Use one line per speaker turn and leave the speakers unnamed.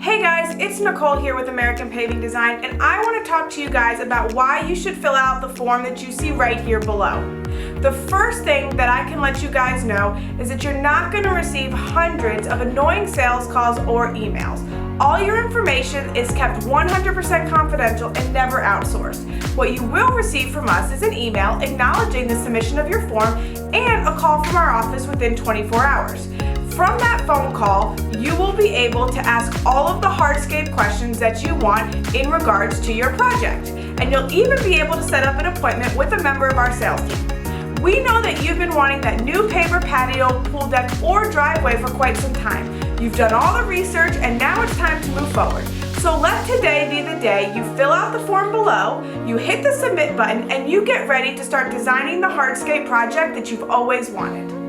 Hey guys, it's Nicole here with American Paving Design, and I want to talk to you guys about why you should fill out the form that you see right here below. The first thing that I can let you guys know is that you're not going to receive hundreds of annoying sales calls or emails. All your information is kept 100% confidential and never outsourced. What you will receive from us is an email acknowledging the submission of your form and a call from our office within 24 hours. From that phone call, you will be able to ask all of the hardscape questions that you want in regards to your project. And you'll even be able to set up an appointment with a member of our sales team. We know that you've been wanting that new paver patio, pool deck, or driveway for quite some time. You've done all the research and now it's time to move forward. So let today be the day you fill out the form below, you hit the submit button, and you get ready to start designing the hardscape project that you've always wanted.